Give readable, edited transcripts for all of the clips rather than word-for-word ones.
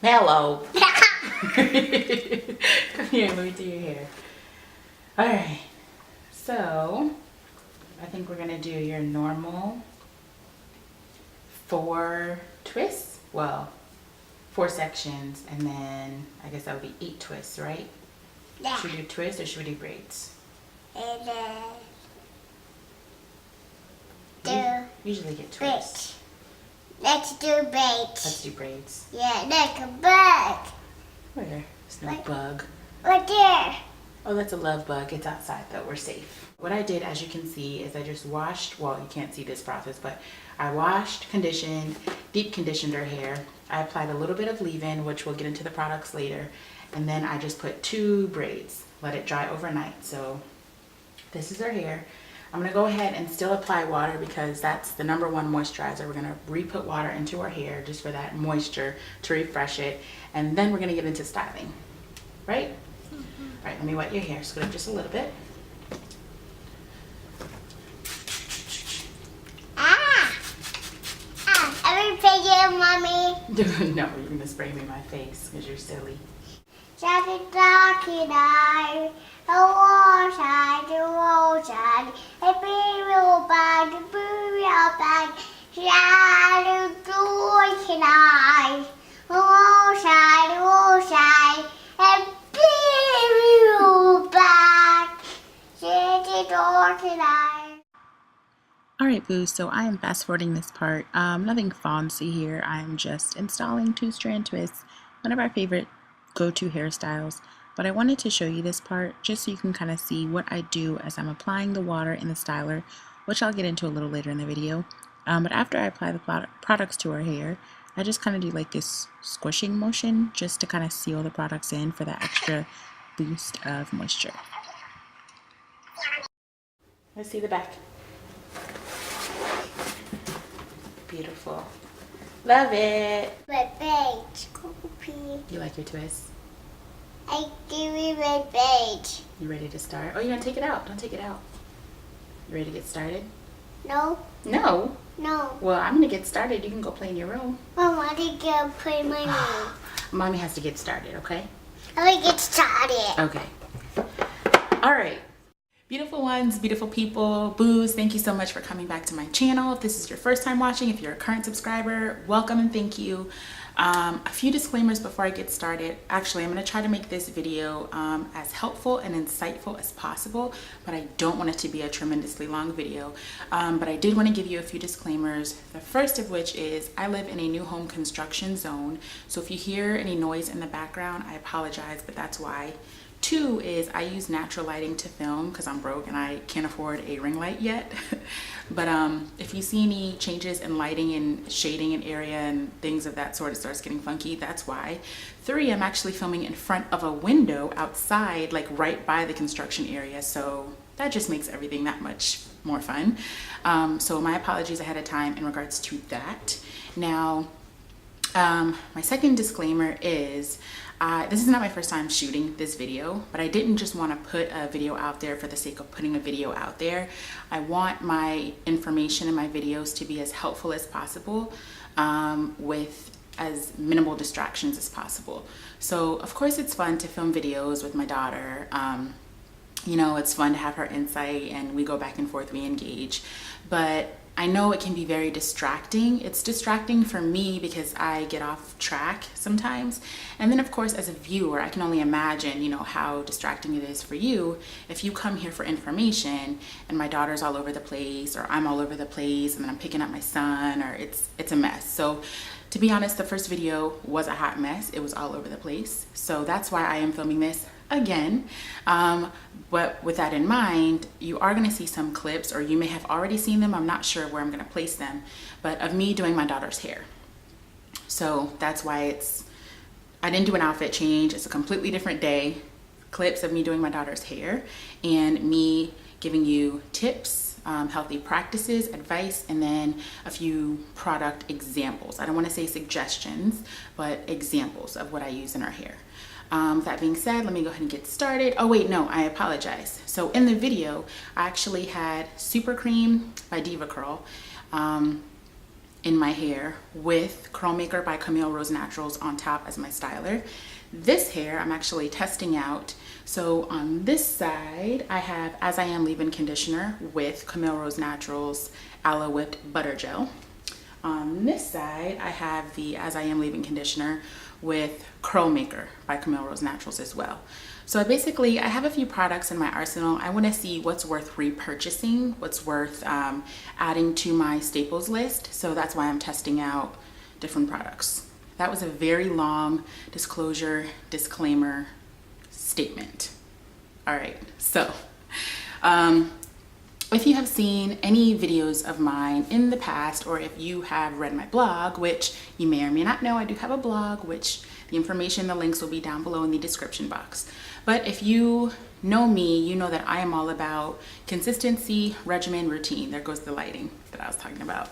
Hello. Come here, let me do your hair. Alright, so I think we're gonna do your normal 4 twists. Well, 4 sections, and then I guess that would be 8 twists, right? Yeah. Should we do twists or should we do braids? Usually get twists. Let's do braids. Let's do braids. Yeah, like a bug. Where? There's no bug. Right there. Oh, that's a love bug. It's outside though. We're safe. What I did, as you can see, is I just washed, well, you can't see this process, but I washed, conditioned, deep conditioned her hair. I applied a little bit of leave-in, which we'll get into the products later. And then I just put 2 braids, let it dry overnight. So this is her hair. I'm gonna go ahead and still apply water because that's the #1 moisturizer. We're gonna re-put water into her hair just for that moisture to refresh it. And then we're gonna get into styling, right? All right, let me wet your hair. Scoot up just a little bit. Every picture, Mommy. No, you're gonna spray me in my face because you're silly. Just a darky night, a waterside, a roadside, a burial bag, a burial bag, shadow joy tonight, a roadside, a burial bag, shadow door tonight. Alright boo, so I am fast forwarding this part. Nothing fancy here. I'm just installing 2-strand twists, one of our favorite go-to hairstyles. But I wanted to show you this part just so you can kind of see what I do as I'm applying the water in the styler, which I'll get into a little later in the video. But after I apply the products to our hair, I just kind of do like this squishing motion just to kind of seal the products in for that extra boost of moisture. Let's see the back. Beautiful. Love it. Red beige, copy. You like your twists? I give you red beige. You ready to start? Oh, you're gonna take it out. Don't take it out. You ready to get started? No, No. no. Well, I'm gonna get started. You can go play in your room. I want to go play my room. Mommy has to get started, okay? I want to get started. Okay. All right. Beautiful ones, beautiful people, boos, thank you so much for coming back to my channel. If this is your first time watching, if you're a current subscriber, welcome and thank you. A few disclaimers before I get started. Actually, I'm going to try to make this video as helpful and insightful as possible, but I don't want it to be a tremendously long video. But I did want to give you a few disclaimers. The first of which is I live in a new home construction zone, so if you hear any noise in the background, I apologize, but that's why. 2 is I use natural lighting to film because I'm broke and I can't afford a ring light yet. But if you see any changes in lighting and shading in area and things of that sort, it starts getting funky, that's why. 3, I'm actually filming in front of a window outside, like right by the construction area, so that just makes everything that much more fun. So my apologies ahead of time in regards to that. Now, my second disclaimer is this is not my first time shooting this video, but I didn't just want to put a video out there for the sake of putting a video out there. I want my information and my videos to be as helpful as possible with as minimal distractions as possible. So of course it's fun to film videos with my daughter. You know, it's fun to have her insight and we go back and forth, we engage, but I know it can be very distracting. It's distracting for me because I get off track sometimes. And then of course, as a viewer, I can only imagine, you know, how distracting it is for you if you come here for information and my daughter's all over the place, or I'm all over the place and then I'm picking up my son, or it's a mess. So to be honest, the first video was a hot mess. It was all over the place. So that's why I am filming this again. But with that in mind, you are going to see some clips, or you may have already seen them. I'm not sure where I'm going to place them, but of me doing my daughter's hair. So that's why I didn't do an outfit change. It's a completely different day. Clips of me doing my daughter's hair and me giving you tips, healthy practices, advice, and then a few product examples. I don't want to say suggestions, but examples of what I use in our hair. That being said, let me go ahead and get started. Oh wait, no, I apologize. So in the video, I actually had Super Cream by Diva Curl, in my hair with Curl Maker by Camille Rose Naturals on top as my styler. This hair I'm actually testing out. So on this side, I have As I Am Leave-In Conditioner with Camille Rose Naturals Aloe Whipped Butter Gel. On this side, I have the As I Am Leave-In Conditioner with Curl Maker by Camille Rose Naturals as well. So I have a few products in my arsenal. I want to see what's worth repurchasing, what's worth adding to my staples list. So that's why I'm testing out different products. That was a very long disclaimer statement. All right, so if you have seen any videos of mine in the past, or if you have read my blog, which you may or may not know, I do have a blog, which the information, the links will be down below in the description box. But if you know me, you know that I am all about consistency, regimen, routine. There goes the lighting that I was talking about.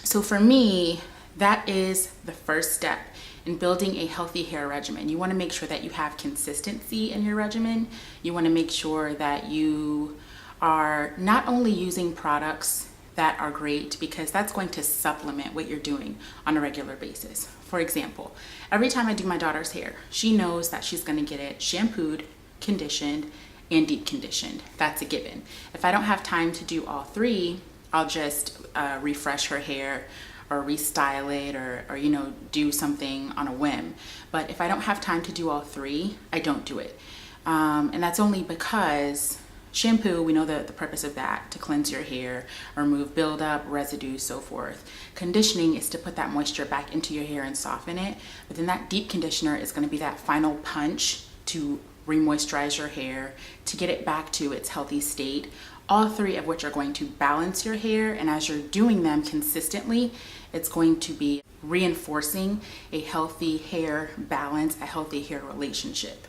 So for me, that is the first step in building a healthy hair regimen. You want to make sure that you have consistency in your regimen. You want to make sure that you are not only using products that are great, because that's going to supplement what you're doing on a regular basis. For example, every time I do my daughter's hair, she knows that she's going to get it shampooed, conditioned, and deep conditioned. That's a given. If I don't have time to do all three, I'll just refresh her hair or restyle it, or you know, do something on a whim. But if I don't have time to do all three, I don't do it. And that's only because shampoo, we know the purpose of that, to cleanse your hair, remove buildup, residue, so forth. Conditioning is to put that moisture back into your hair and soften it. But then that deep conditioner is going to be that final punch to re-moisturize your hair, to get it back to its healthy state. All three of which are going to balance your hair, and as you're doing them consistently, it's going to be reinforcing a healthy hair balance, a healthy hair relationship.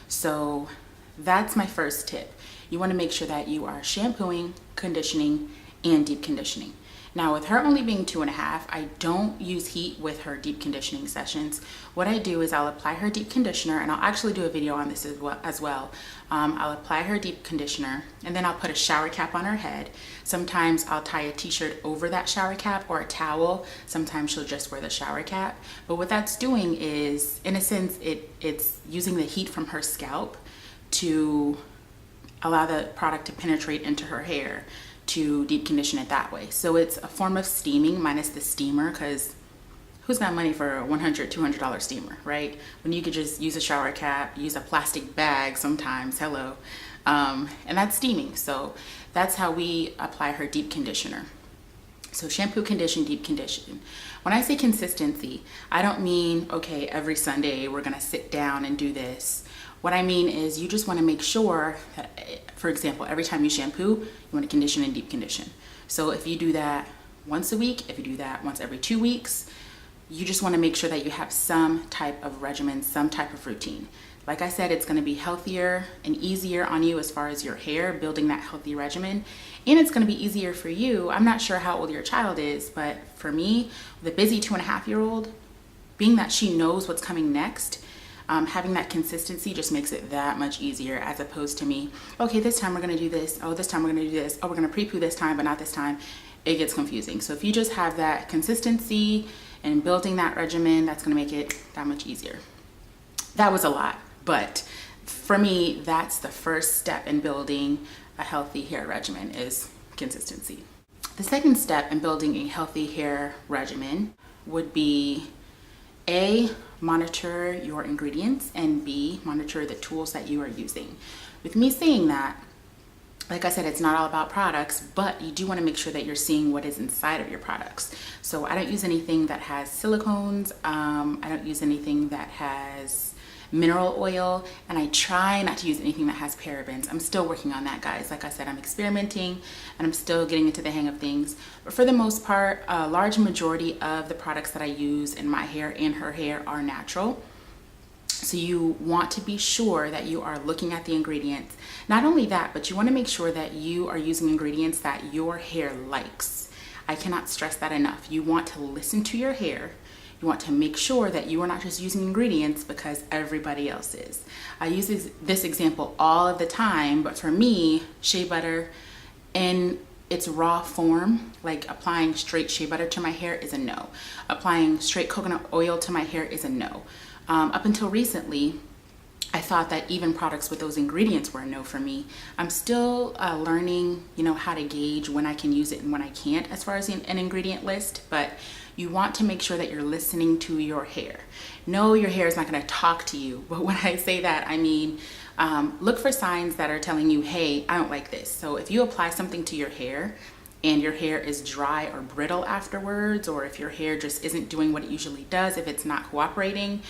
So that's my first tip. You want to make sure that you are shampooing, conditioning, and deep conditioning. Now, with her only being 2.5, I don't use heat with her deep conditioning sessions. What I do is I'll apply her deep conditioner, and I'll actually do a video on this as well. I'll apply her deep conditioner, and then I'll put a shower cap on her head. Sometimes I'll tie a t-shirt over that shower cap, or a towel. Sometimes she'll just wear the shower cap. But what that's doing is, in a sense, it's using the heat from her scalp to allow the product to penetrate into her hair, to deep condition it that way. So it's a form of steaming minus the steamer, because who's got money for a $100, $200 steamer, right? When you could just use a shower cap, use a plastic bag sometimes, hello, and that's steaming. So that's how we apply her deep conditioner. So shampoo, condition, deep condition. When I say consistency, I don't mean, okay, every Sunday we're gonna sit down and do this. What I mean is you just want to make sure that, for example, every time you shampoo, you want to condition and deep condition. So if you do that once a week, if you do that once every 2 weeks, you just want to make sure that you have some type of regimen, some type of routine. Like I said, it's going to be healthier and easier on you as far as your hair, building that healthy regimen. And it's going to be easier for you. I'm not sure how old your child is, but for me, the busy 2.5-year-old, being that she knows what's coming next, having that consistency just makes it that much easier, as opposed to me, okay, this time we're going to do this. Oh, this time we're going to do this. Oh, we're going to pre-poo this time, but not this time. It gets confusing. So if you just have that consistency and building that regimen, that's going to make it that much easier. That was a lot, but for me, that's the first step in building a healthy hair regimen, is consistency. The second step in building a healthy hair regimen would be A, monitor your ingredients, and B, monitor the tools that you are using. With me saying that, like I said, it's not all about products, but you do want to make sure that you're seeing what is inside of your products. So I don't use anything that has silicones. I don't use anything that has mineral oil, and I try not to use anything that has parabens. I'm still working on that, guys. Like I said, I'm experimenting and I'm still getting into the hang of things. But for the most part, a large majority of the products that I use in my hair and her hair are natural. So you want to be sure that you are looking at the ingredients. Not only that, but you want to make sure that you are using ingredients that your hair likes. I cannot stress that enough. You want to listen to your hair. You want to make sure that you are not just using ingredients because everybody else is. I use this example all of the time, but for me, shea butter and its raw form, like applying straight shea butter to my hair, is a no. Applying straight coconut oil to my hair is a no. Up until recently, I thought that even products with those ingredients were a no for me. I'm still learning, you know, how to gauge when I can use it and when I can't as far as an ingredient list, but you want to make sure that you're listening to your hair. No, your hair is not going to talk to you, but when I say that, I mean, look for signs that are telling you, hey, I don't like this. So if you apply something to your hair and your hair is dry or brittle afterwards, or if your hair just isn't doing what it usually does, if it's not cooperating,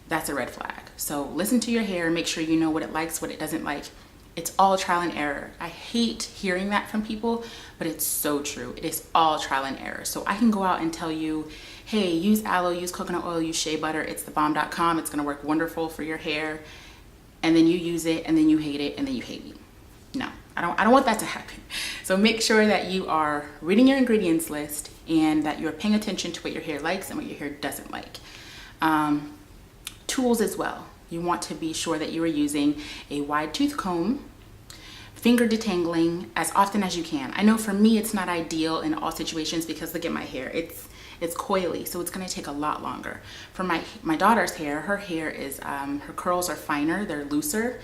that's a red flag. So listen to your hair, make sure you know what it likes, what it doesn't like. It's all trial and error. I hate hearing that from people, but it's so true. It is all trial and error. So I can go out and tell you, hey, use aloe, use coconut oil, use shea butter. It's thebomb.com. It's gonna work wonderful for your hair. And then you use it and then you hate it and then you hate me. No, I don't want that to happen. So make sure that you are reading your ingredients list and that you're paying attention to what your hair likes and what your hair doesn't like. Tools as well. You want to be sure that you are using a wide tooth comb, finger detangling as often as you can. I know for me it's not ideal in all situations because look at my hair. It's coily, so it's going to take a lot longer. For my daughter's hair, her hair is her curls are finer, they're looser,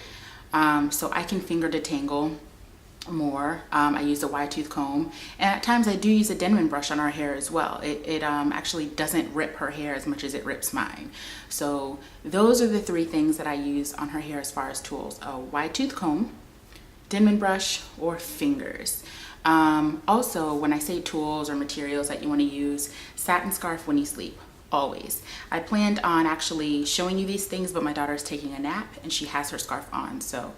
so I can finger detangle more. I use a wide tooth comb, and at times I do use a Denman brush on our hair as well. It actually doesn't rip her hair as much as it rips mine. So those are the three things that I use on her hair as far as tools: a wide tooth comb, Denman brush, or fingers. Also, when I say tools or materials that you want to use, satin scarf when you sleep. Always. I planned on actually showing you these things, but my daughter's taking a nap and she has her scarf on, so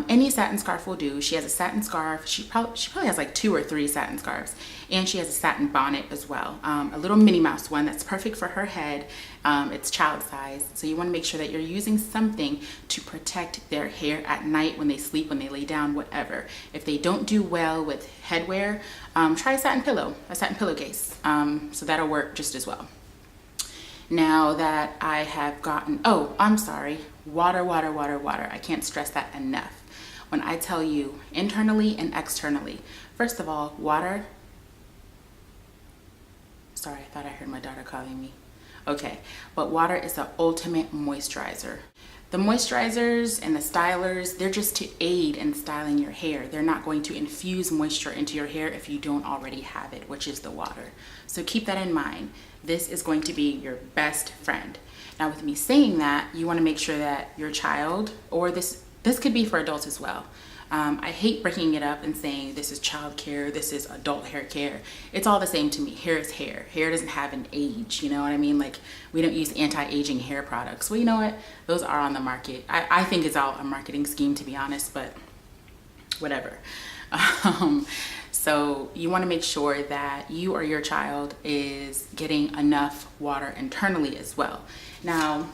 any satin scarf will do. She has a satin scarf. She probably has like 2 or 3 satin scarves, and she has a satin bonnet as well, a little Minnie Mouse one that's perfect for her head. It's child size, so you want to make sure that you're using something to protect their hair at night when they sleep, when they lay down, whatever. If they don't do well with headwear, try a satin pillowcase, so that'll work just as well. Now that I have gotten, oh, I'm sorry, water. I can't stress that enough. When I tell you internally and externally, first of all, water. Sorry, I thought I heard my daughter calling me. Okay, but water is the ultimate moisturizer. The moisturizers and the stylers, they're just to aid in styling your hair. They're not going to infuse moisture into your hair if you don't already have it, which is the water. So keep that in mind. This is going to be your best friend. Now, with me saying that, you want to make sure that your child, or this could be for adults as well. I hate breaking it up and saying this is child care, this is adult hair care. It's all the same to me. Hair is hair. Hair doesn't have an age, you know what I mean? Like, we don't use anti-aging hair products. Well, you know what? Those are on the market. I think it's all a marketing scheme, to be honest, but whatever. So you want to make sure that you or your child is getting enough water internally as well. Now,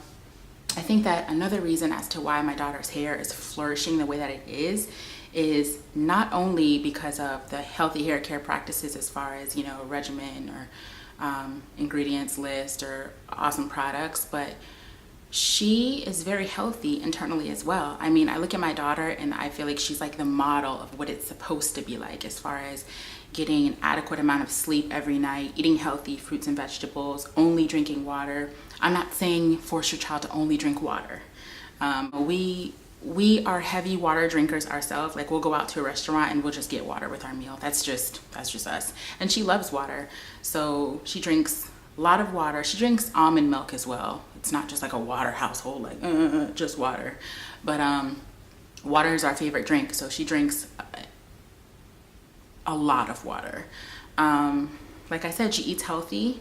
I think that another reason as to why my daughter's hair is flourishing the way that it is not only because of the healthy hair care practices as far as, you know, regimen or ingredients list or awesome products, but she is very healthy internally as well. I mean, I look at my daughter and I feel like she's like the model of what it's supposed to be like as far as getting an adequate amount of sleep every night, eating healthy fruits and vegetables, only drinking water. I'm not saying force your child to only drink water. We are heavy water drinkers ourselves. Like, we'll go out to a restaurant and we'll just get water with our meal. That's just us. And she loves water. So she drinks a lot of water. She drinks almond milk as well. It's not just like a water household, like just water. But water is our favorite drink. So she drinks a lot of water. Like I said, she eats healthy.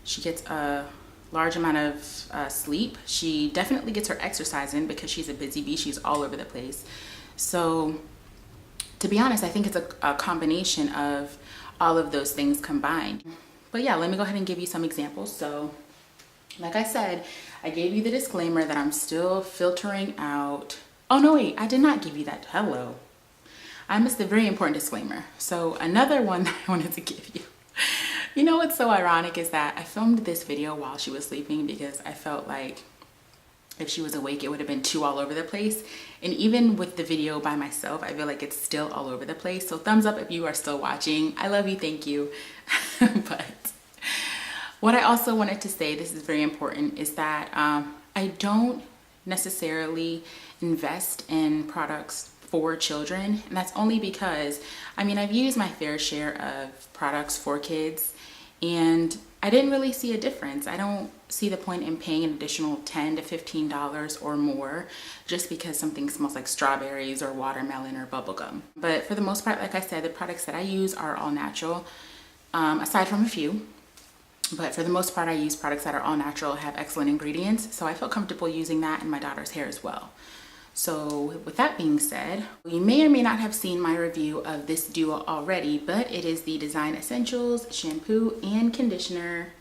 She gets a large amount of sleep. She definitely gets her exercise in because she's a busy bee. She's all over the place. So to be honest, I think it's a combination of all of those things combined. But yeah, let me go ahead and give you some examples. So like I said, I gave you the disclaimer that I'm still filtering out. Oh no, wait, I did not give you that. Hello. I missed a very important disclaimer. So another one that I wanted to give you. You know what's so ironic is that I filmed this video while she was sleeping because I felt like if she was awake, it would have been two all over the place. And even with the video by myself, I feel like it's still all over the place. So thumbs up if you are still watching. I love you, thank you. But what I also wanted to say, this is very important, is that I don't necessarily invest in products for children. And that's only because, I mean, I've used my fair share of products for kids and I didn't really see a difference. I don't see the point in paying an additional $10 to $15 or more just because something smells like strawberries or watermelon or bubblegum. But for the most part, like I said, the products that I use are all natural, aside from a few. But for the most part, I use products that are all natural, have excellent ingredients. So I feel comfortable using that in my daughter's hair as well. So with that being said, you may or may not have seen my review of this duo already, but it is the Design Essentials shampoo and conditioner.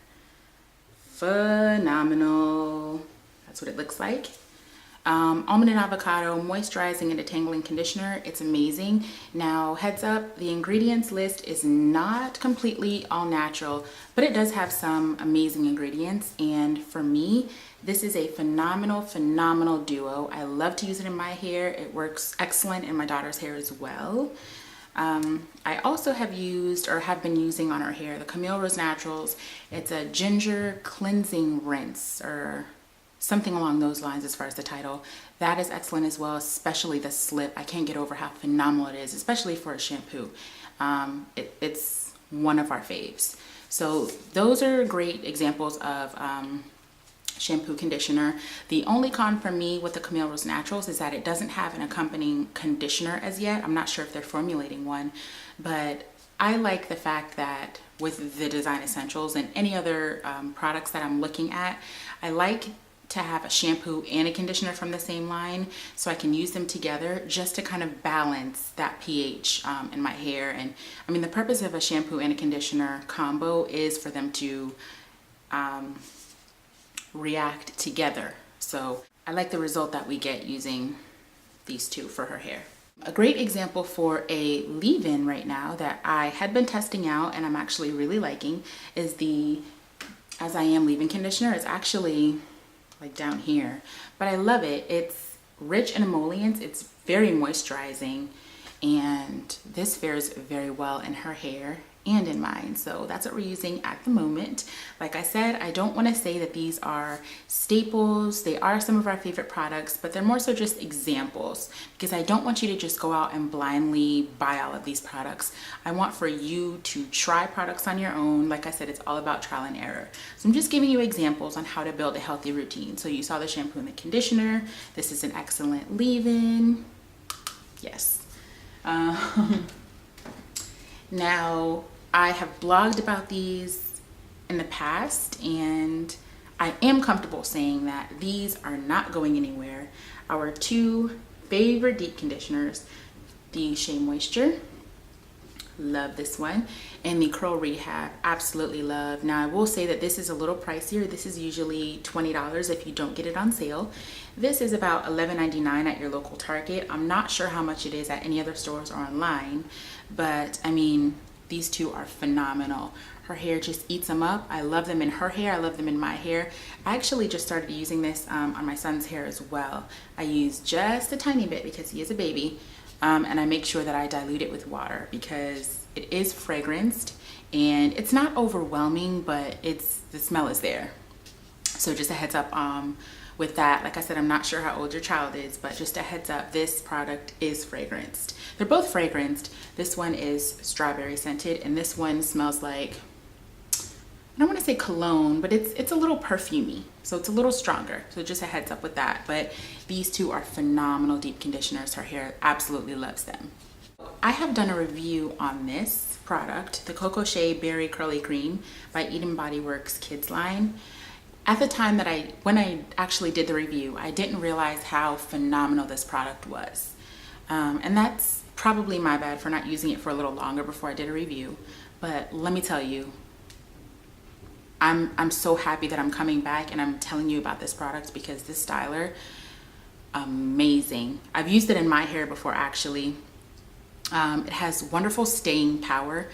Phenomenal. That's what it looks like. Almond and avocado moisturizing and detangling conditioner. It's amazing. Now, heads up, the ingredients list is not completely all natural, but it does have some amazing ingredients. And for me, this is a phenomenal duo. I love to use it in my hair. It works excellent in my daughter's hair as well. I also have used or have been using on her hair the Camille Rose Naturals. It's a ginger cleansing rinse or something along those lines as far as the title. That is excellent as well, especially the slip. I can't get over how phenomenal it is, especially for a shampoo. It's one of our faves. So those are great examples of shampoo conditioner. The only con for me with the Camille Rose Naturals is that it doesn't have an accompanying conditioner as yet. I'm not sure if they're formulating one, but I like the fact that with the Design Essentials and any other products that I'm looking at, I like to have a shampoo and a conditioner from the same line so I can use them together just to kind of balance that pH in my hair. And I mean, the purpose of a shampoo and a conditioner combo is for them to react together. So I like the result that we get using these two for her hair. A great example for a leave-in right now that I had been testing out and I'm actually really liking is the As I Am leave-in conditioner. It's actually like down here, but I love it. It's rich in emollients, it's very moisturizing, and this fares very well in her hair and in mine. So that's what we're using at the moment. Like I said, I don't want to say that these are staples. They are some of our favorite products, but they're more so just examples because I don't want you to just go out and blindly buy all of these products. I want for you to try products on your own. Like I said, it's all about trial and error. So I'm just giving you examples on how to build a healthy routine. So you saw the shampoo and the conditioner. This is an excellent leave-in. Yes. Now, I have blogged about these in the past and I am comfortable saying that these are not going anywhere. Our two favorite deep conditioners, the Shea Moisture, love this one, and the Curl Rehab, absolutely love. Now I will say that this is a little pricier. This is usually $20 if you don't get it on sale. This is about $11.99 at your local Target. I'm not sure how much it is at any other stores or online, but I mean, these two are phenomenal. Her hair just eats them up. I love them in her hair. I love them in my hair. I actually just started using this on my son's hair as well. I use just a tiny bit because he is a baby, and I make sure that I dilute it with water because it is fragranced and it's not overwhelming, but the smell is there. So just a heads up with that. Like I said, I'm not sure how old your child is, but just a heads up, this product is fragranced. They're both fragranced. This one is strawberry scented and this one smells like, I don't want to say cologne, but it's a little perfumey, so it's a little stronger. So just a heads up with that. But these two are phenomenal deep conditioners. Her hair absolutely loves them. I have done a review on this product, the Coco Shea Berry Curly Cream by Eden Body Works Kids line. At the time that when I actually did the review, I didn't realize how phenomenal this product was. And that's probably my bad for not using it for a little longer before I did a review. But let me tell you, I'm so happy that I'm coming back and I'm telling you about this product because this styler, amazing. I've used it in my hair before actually. It has wonderful staying power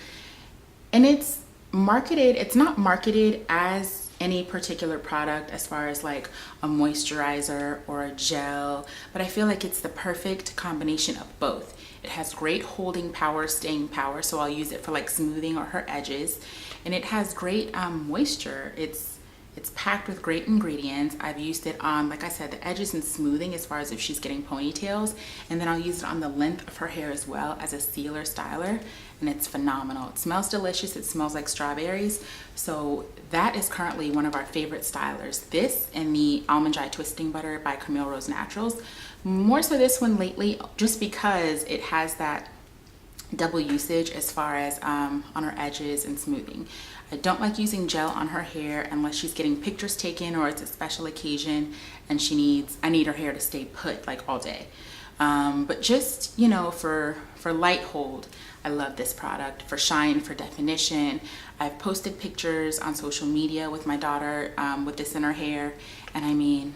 and it's not marketed as any particular product as far as like a moisturizer or a gel, but I feel like it's the perfect combination of both. It has great holding power, staying power, so I'll use it for like smoothing or her edges, and it has great moisture. It's packed with great ingredients. I've used it on, like I said, the edges and smoothing as far as if she's getting ponytails, and then I'll use it on the length of her hair as well as a sealer styler, and it's phenomenal. It smells delicious. It smells like strawberries. So that is currently one of our favorite stylers. This and the Almond Joy Twisting Butter by Camille Rose Naturals. More so this one lately, just because it has that double usage as far as on her edges and smoothing. I don't like using gel on her hair unless she's getting pictures taken or it's a special occasion and I need her hair to stay put like all day. But just, you know, for light hold, I love this product. For shine, for definition, I've posted pictures on social media with my daughter with this in her hair, and I mean,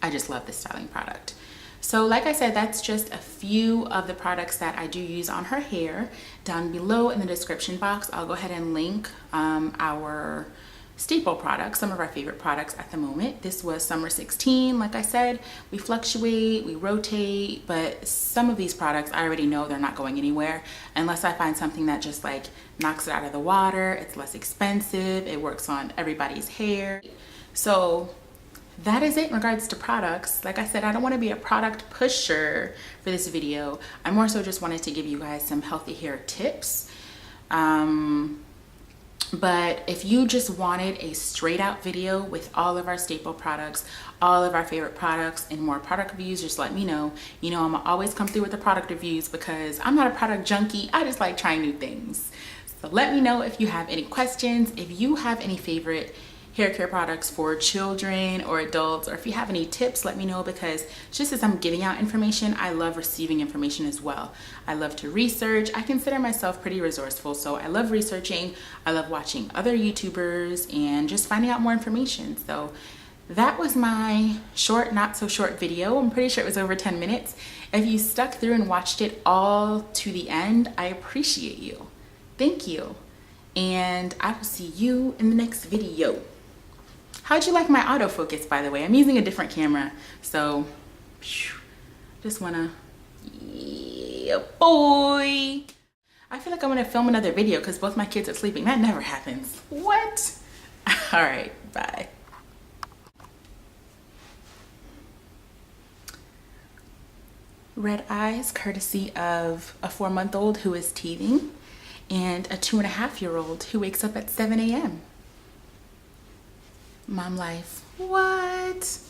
I just love this styling product. So like I said, that's just a few of the products that I do use on her hair. Down below in the description box, I'll go ahead and link our staple products, some of our favorite products at the moment. This was summer 16. Like I said, we fluctuate, we rotate, but some of these products I already know they're not going anywhere unless I find something that just like knocks it out of the water. It's less expensive, it works on everybody's hair. So that is it in regards to products. Like I said, I don't want to be a product pusher for this video. I more so just wanted to give you guys some healthy hair tips. But if you just wanted a straight out video with all of our staple products, all of our favorite products, and more product reviews, just let me know. You know, I'm gonna always come through with the product reviews because I'm not a product junkie. I just like trying new things. So let me know if you have any questions, if you have any favorite hair care products for children or adults, or if you have any tips, let me know, because just as I'm giving out information, I love receiving information as well. I love to research. I consider myself pretty resourceful, so I love researching. I love watching other YouTubers and just finding out more information. So that was my short, not so short video. I'm pretty sure it was over 10 minutes. If you stuck through and watched it all to the end, I appreciate you. Thank you. And I will see you in the next video. How'd you like my autofocus, by the way? I'm using a different camera, so just wanna, yeah, boy. I feel like I'm gonna film another video because both my kids are sleeping. That never happens. What? All right, bye. Red eyes, courtesy of a 4-month-old who is teething and a 2.5-year-old who wakes up at 7 a.m. Mom life. What?